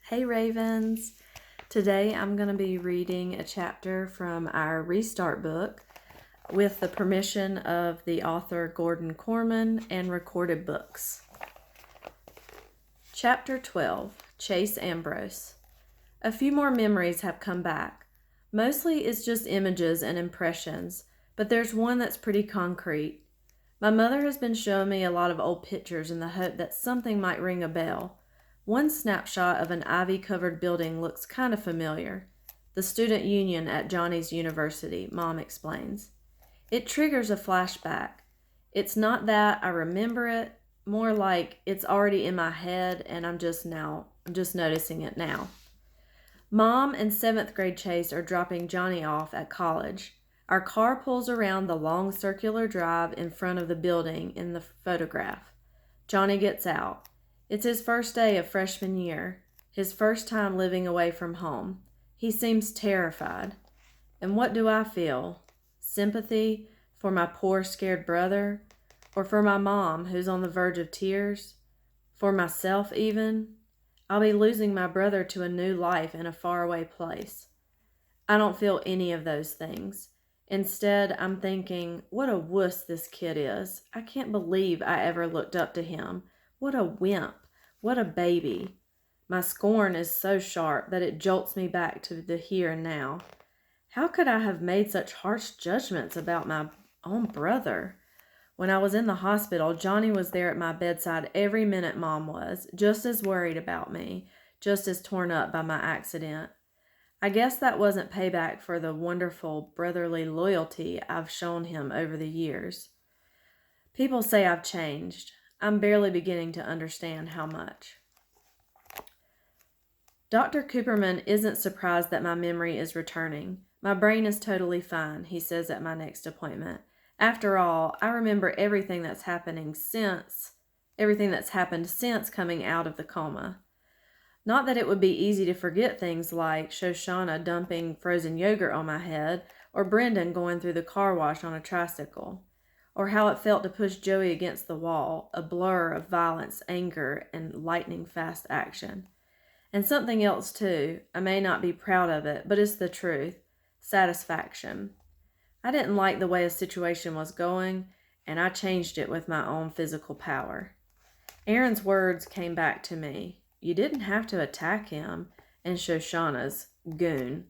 Hey Ravens! Today I'm going to be reading a chapter from our Restart book with the permission of the author Gordon Korman and Recorded Books. Chapter 12, Chase Ambrose. A few more memories have come back. Mostly it's just images and impressions, but there's one that's pretty concrete. My mother has been showing me a lot of old pictures in the hope that something might ring a bell. One snapshot of an ivy-covered building looks kind of familiar. The student union at Johnny's University, Mom explains. It triggers a flashback. It's not that I remember it, more like it's already in my head and I'm just noticing it now. Mom and 7th grade Chase are dropping Johnny off at college. Our car pulls around the long circular drive in front of the building in the photograph. Johnny gets out. It's his first day of freshman year, his first time living away from home. He seems terrified. And what do I feel? Sympathy for my poor, scared brother? Or for my mom, who's on the verge of tears? For myself, even? I'll be losing my brother to a new life in a faraway place. I don't feel any of those things. Instead, I'm thinking, what a wuss this kid is. I can't believe I ever looked up to him. What a wimp. What a baby. My scorn is so sharp that it jolts me back to the here and now. How could I have made such harsh judgments about my own brother? When I was in the hospital, Johnny was there at my bedside every minute Mom was, just as worried about me, just as torn up by my accident. I guess that wasn't payback for the wonderful brotherly loyalty I've shown him over the years. People say I've changed. I'm barely beginning to understand how much. Dr. Cooperman isn't surprised that my memory is returning. My brain is totally fine, he says at my next appointment. After all, I remember everything that's happened since coming out of the coma. Not that it would be easy to forget things like Shoshana dumping frozen yogurt on my head, or Brendan going through the car wash on a tricycle, or how it felt to push Joey against the wall, a blur of violence, anger, and lightning-fast action. And something else, too. I may not be proud of it, but it's the truth. Satisfaction. I didn't like the way a situation was going, and I changed it with my own physical power. Aaron's words came back to me. You didn't have to attack him, and Shoshana's goon.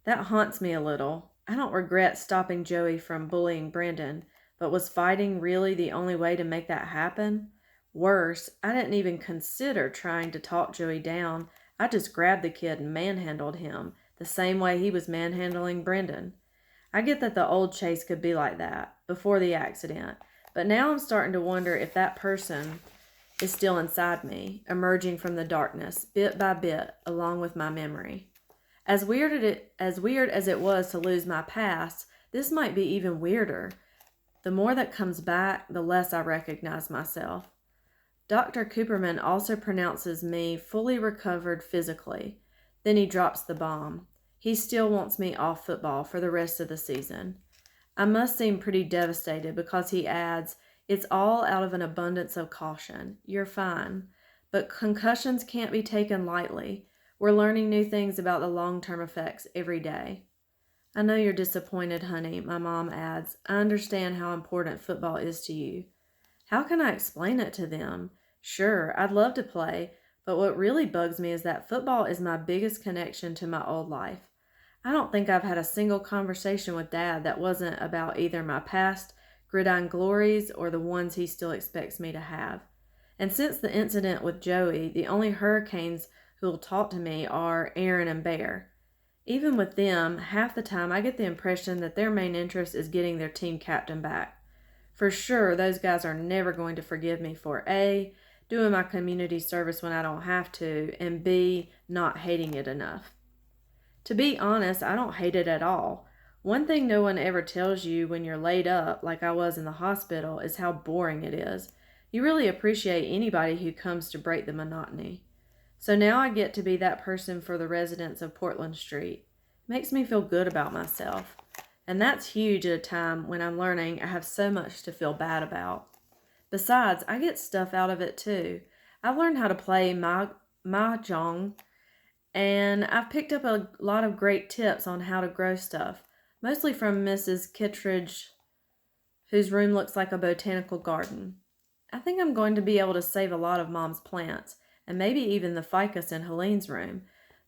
That haunts me a little. I don't regret stopping Joey from bullying Brendan, but was fighting really the only way to make that happen? Worse, I didn't even consider trying to talk Joey down. I just grabbed the kid and manhandled him, the same way he was manhandling Brendan. I get that the old Chase could be like that, before the accident, but now I'm starting to wonder if that person is still inside me, emerging from the darkness, bit by bit, along with my memory. As weird as it was to lose my past, this might be even weirder. The more that comes back, the less I recognize myself. Dr. Cooperman also pronounces me fully recovered physically. Then he drops the bomb. He still wants me off football for the rest of the season. I must seem pretty devastated because he adds, it's all out of an abundance of caution. You're fine. But concussions can't be taken lightly. We're learning new things about the long-term effects every day. I know you're disappointed, honey, my mom adds. I understand how important football is to you. How can I explain it to them? Sure, I'd love to play, but what really bugs me is that football is my biggest connection to my old life. I don't think I've had a single conversation with Dad that wasn't about either my past gridiron glories or the ones he still expects me to have. And since the incident with Joey, the only Hurricanes who'll talk to me are Aaron and Bear. Even with them, half the time I get the impression that their main interest is getting their team captain back. For sure, those guys are never going to forgive me for A, doing my community service when I don't have to, and B, not hating it enough. To be honest, I don't hate it at all. One thing no one ever tells you when you're laid up, like I was in the hospital, is how boring it is. You really appreciate anybody who comes to break the monotony. So now I get to be that person for the residents of Portland Street. Makes me feel good about myself. And that's huge at a time when I'm learning I have so much to feel bad about. Besides, I get stuff out of it too. I've learned how to play mahjong And I've picked up a lot of great tips on how to grow stuff, mostly from Mrs. Kittredge, whose room looks like a botanical garden. I think I'm going to be able to save a lot of Mom's plants, and maybe even the ficus in Helene's room,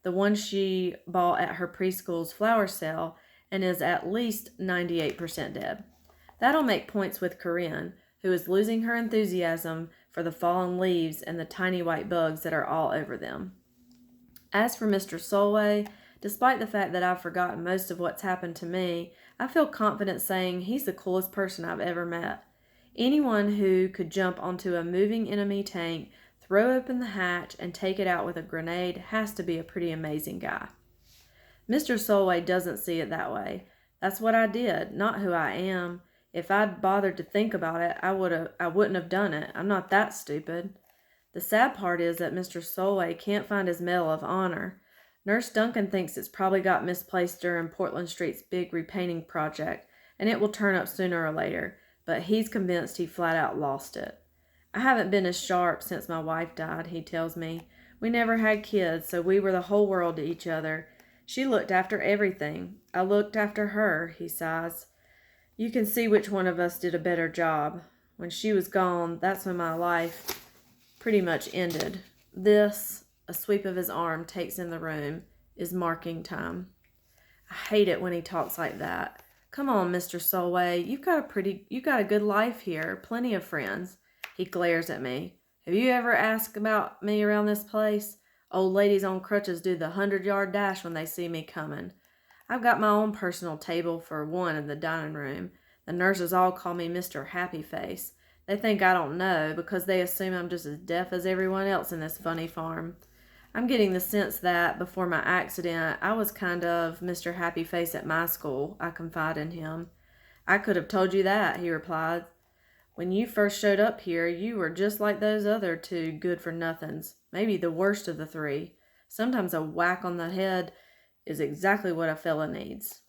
the one she bought at her preschool's flower sale and is at least 98% dead. That'll make points with Corinne, who is losing her enthusiasm for the fallen leaves and the tiny white bugs that are all over them. As for Mr. Solway, despite the fact that I've forgotten most of what's happened to me, I feel confident saying he's the coolest person I've ever met. Anyone who could jump onto a moving enemy tank, throw open the hatch, and take it out with a grenade has to be a pretty amazing guy. Mr. Solway doesn't see it that way. That's what I did, not who I am. If I'd bothered to think about it, I wouldn't have done it. I'm not that stupid. The sad part is that Mr. Solway can't find his Medal of Honor. Nurse Duncan thinks it's probably got misplaced during Portland Street's big repainting project, and it will turn up sooner or later, but he's convinced he flat out lost it. I haven't been as sharp since my wife died, he tells me. We never had kids, so we were the whole world to each other. She looked after everything. I looked after her, he sighs. You can see which one of us did a better job. When she was gone, that's when my life pretty much ended. This, a sweep of his arm takes in the room, is marking time. I hate it when he talks like that. Come on, Mr. Solway, you've got a good life here, plenty of friends. He glares at me. Have you ever asked about me around this place? Old ladies on crutches do the 100-yard dash when they see me coming. I've got my own personal table for one in the dining room. The nurses all call me Mr. Happy Face. They think I don't know because they assume I'm just as deaf as everyone else in this funny farm. I'm getting the sense that, before my accident, I was kind of Mr. Happy Face at my school, I confide in him. I could have told you that, he replied. When you first showed up here, you were just like those other two good-for-nothings, maybe the worst of the three. Sometimes a whack on the head is exactly what a fella needs.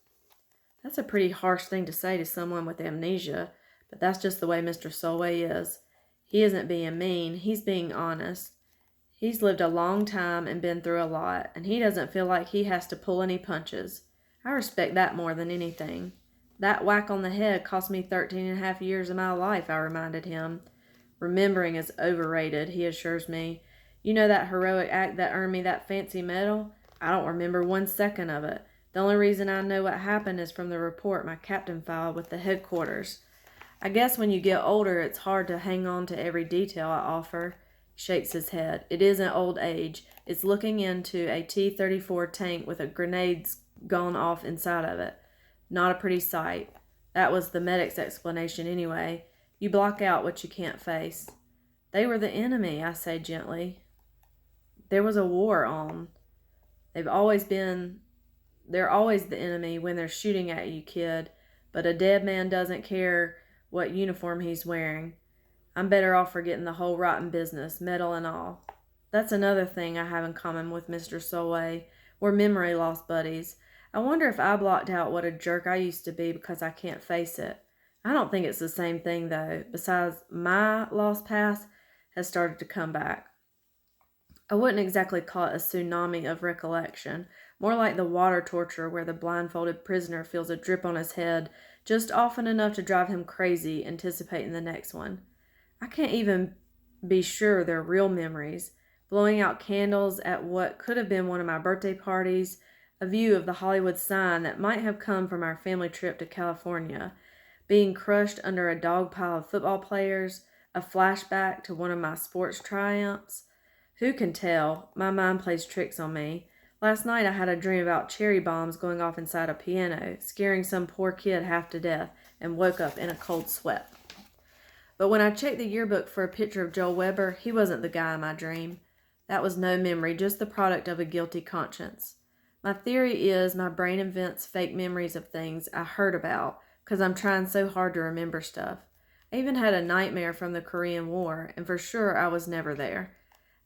That's a pretty harsh thing to say to someone with amnesia, but that's just the way Mr. Solway is. He isn't being mean, he's being honest. He's lived a long time and been through a lot, and he doesn't feel like he has to pull any punches. I respect that more than anything. That whack on the head cost me 13.5 years of my life, I reminded him. Remembering is overrated, he assures me. You know that heroic act that earned me that fancy medal? I don't remember 1 second of it. The only reason I know what happened is from the report my captain filed with the headquarters. I guess when you get older, it's hard to hang on to every detail I offer. He shakes his head. It isn't old age. It's looking into a T-34 tank with a grenade gone off inside of it. Not a pretty sight. That was the medic's explanation anyway. You block out what you can't face. They were the enemy, I say gently. There was a war on. They're always the enemy when they're shooting at you, kid. But a dead man doesn't care what uniform he's wearing. I'm better off forgetting the whole rotten business, medal and all. That's another thing I have in common with Mr. Solway. We're memory loss buddies. I wonder if I blocked out what a jerk I used to be because I can't face it. I don't think it's the same thing, though. Besides, my lost past has started to come back. I wouldn't exactly call it a tsunami of recollection, more like the water torture where the blindfolded prisoner feels a drip on his head just often enough to drive him crazy, anticipating the next one. I can't even be sure they're real memories. Blowing out candles at what could have been one of my birthday parties, a view of the Hollywood sign that might have come from our family trip to California, being crushed under a dog pile of football players, a flashback to one of my sports triumphs. Who can tell? My mind plays tricks on me. Last night I had a dream about cherry bombs going off inside a piano, scaring some poor kid half to death, and woke up in a cold sweat. But when I checked the yearbook for a picture of Joel Weber, he wasn't the guy in my dream. That was no memory, just the product of a guilty conscience. My theory is my brain invents fake memories of things I heard about because I'm trying so hard to remember stuff. I even had a nightmare from the Korean War, and for sure I was never there.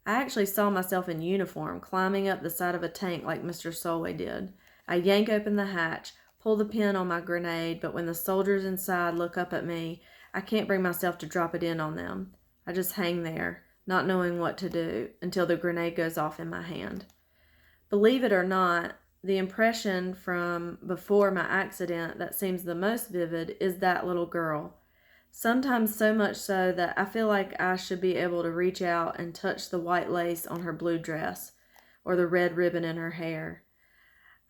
I actually saw myself in uniform, climbing up the side of a tank like Mr. Solway did. I yank open the hatch, pull the pin on my grenade, but when the soldiers inside look up at me, I can't bring myself to drop it in on them. I just hang there, not knowing what to do, until the grenade goes off in my hand. Believe it or not, the impression from before my accident that seems the most vivid is that little girl. Sometimes so much so that I feel like I should be able to reach out and touch the white lace on her blue dress or the red ribbon in her hair.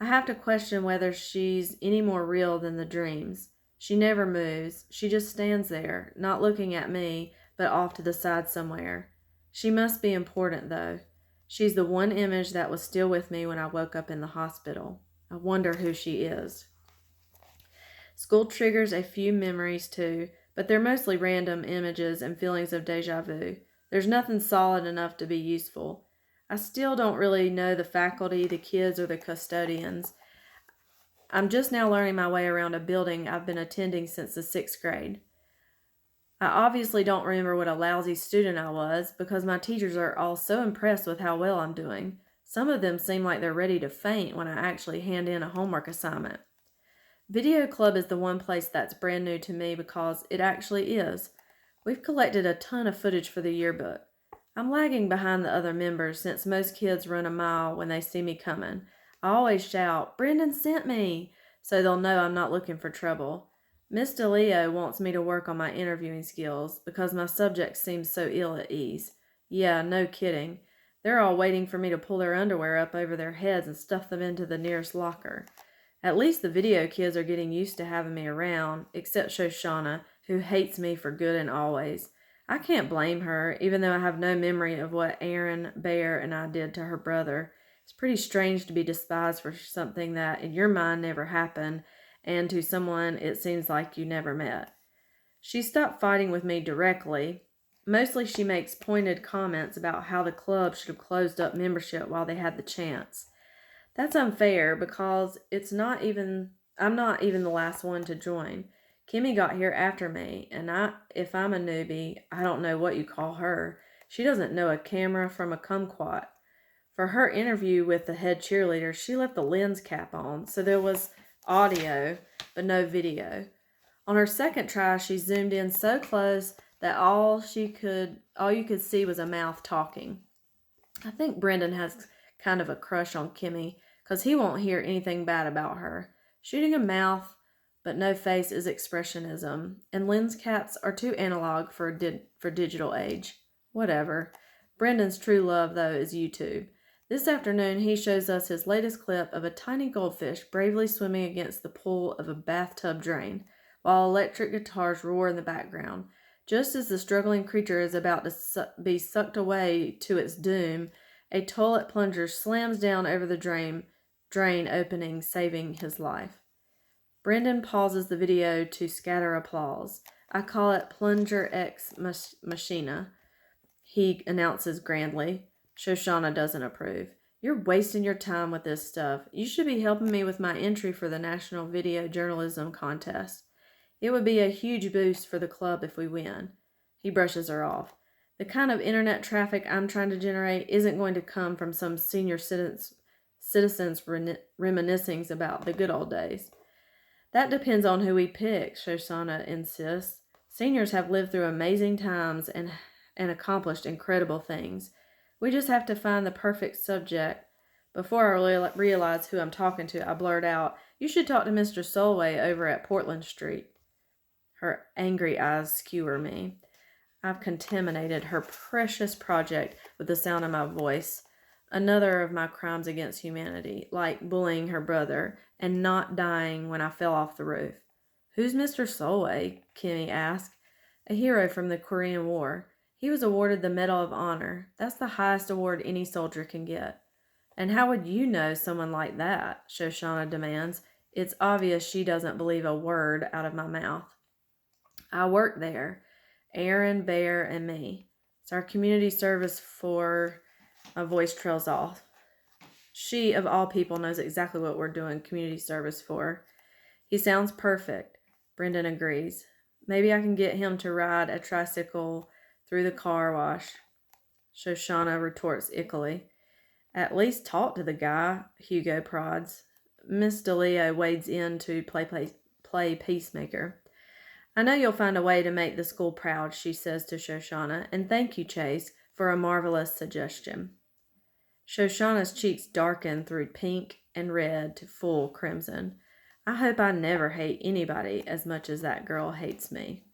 I have to question whether she's any more real than the dreams. She never moves. She just stands there, not looking at me, but off to the side somewhere. She must be important, though. She's the one image that was still with me when I woke up in the hospital. I wonder who she is. School triggers a few memories, too, but they're mostly random images and feelings of deja vu. There's nothing solid enough to be useful. I still don't really know the faculty, the kids, or the custodians. I'm just now learning my way around a building I've been attending since the 6th grade. I obviously don't remember what a lousy student I was because my teachers are all so impressed with how well I'm doing. Some of them seem like they're ready to faint when I actually hand in a homework assignment. Video club is the one place that's brand new to me because it actually is. We've collected a ton of footage for the yearbook. I'm lagging behind the other members since most kids run a mile when they see me coming. I always shout, "Brendan sent me," so they'll know I'm not looking for trouble. Miss DeLeo wants me to work on my interviewing skills because my subjects seem so ill at ease. Yeah, no kidding. They're all waiting for me to pull their underwear up over their heads and stuff them into the nearest locker. At least the video kids are getting used to having me around, except Shoshana, who hates me for good and always. I can't blame her, even though I have no memory of what Aaron, Bear, and I did to her brother. It's pretty strange to be despised for something that, in your mind, never happened, and to someone it seems like you never met. She stopped fighting with me directly. Mostly she makes pointed comments about how the club should have closed up membership while they had the chance. That's unfair because I'm not even the last one to join. Kimmy got here after me, and if I'm a newbie, I don't know what you call her. She doesn't know a camera from a kumquat. For her interview with the head cheerleader, she left the lens cap on, so there was audio, but no video. On her second try, she zoomed in so close that all you could see was a mouth talking. I think Brendan has kind of a crush on Kimmy, because he won't hear anything bad about her. Shooting a mouth but no face is expressionism, and lens caps are too analog for digital age. Whatever. Brendan's true love, though, is YouTube. This afternoon, he shows us his latest clip of a tiny goldfish bravely swimming against the pool of a bathtub drain, while electric guitars roar in the background. Just as the struggling creature is about to be sucked away to its doom, a toilet plunger slams down over the drain opening, saving his life. Brendan pauses the video to scatter applause. I call it Plunger Ex Machina, he announces grandly. Shoshana doesn't approve. You're wasting your time with this stuff. You should be helping me with my entry for the National Video Journalism Contest. It would be a huge boost for the club if we win. He brushes her off. The kind of internet traffic I'm trying to generate isn't going to come from some senior citizens reminiscing about the good old days. That depends on who we pick, Shoshana insists. Seniors have lived through amazing times and accomplished incredible things. We just have to find the perfect subject. Before I realize who I'm talking to, I blurt out, "You should talk to Mr. Solway over at Portland Street." Her angry eyes skewer me. I've contaminated her precious project with the sound of my voice. Another of my crimes against humanity, like bullying her brother and not dying when I fell off the roof. "Who's Mr. Solway?" Kimmy asked. "A hero from the Korean War. He was awarded the Medal of Honor. That's the highest award any soldier can get." "And how would you know someone like that?" Shoshana demands. It's obvious she doesn't believe a word out of my mouth. "I work there. Aaron, Bear, and me. It's our community service for..." My voice trails off. She, of all people, knows exactly what we're doing community service for. He sounds perfect. Brendan agrees. Maybe I can get him to ride a tricycle through the car wash. Shoshana retorts ickily. "At least talk to the guy," Hugo prods. Miss DeLeo wades in to play peacemaker. "I know you'll find a way to make the school proud," she says to Shoshana, "and thank you, Chase, for a marvelous suggestion." Shoshana's cheeks darkened through pink and red to full crimson. I hope I never hate anybody as much as that girl hates me.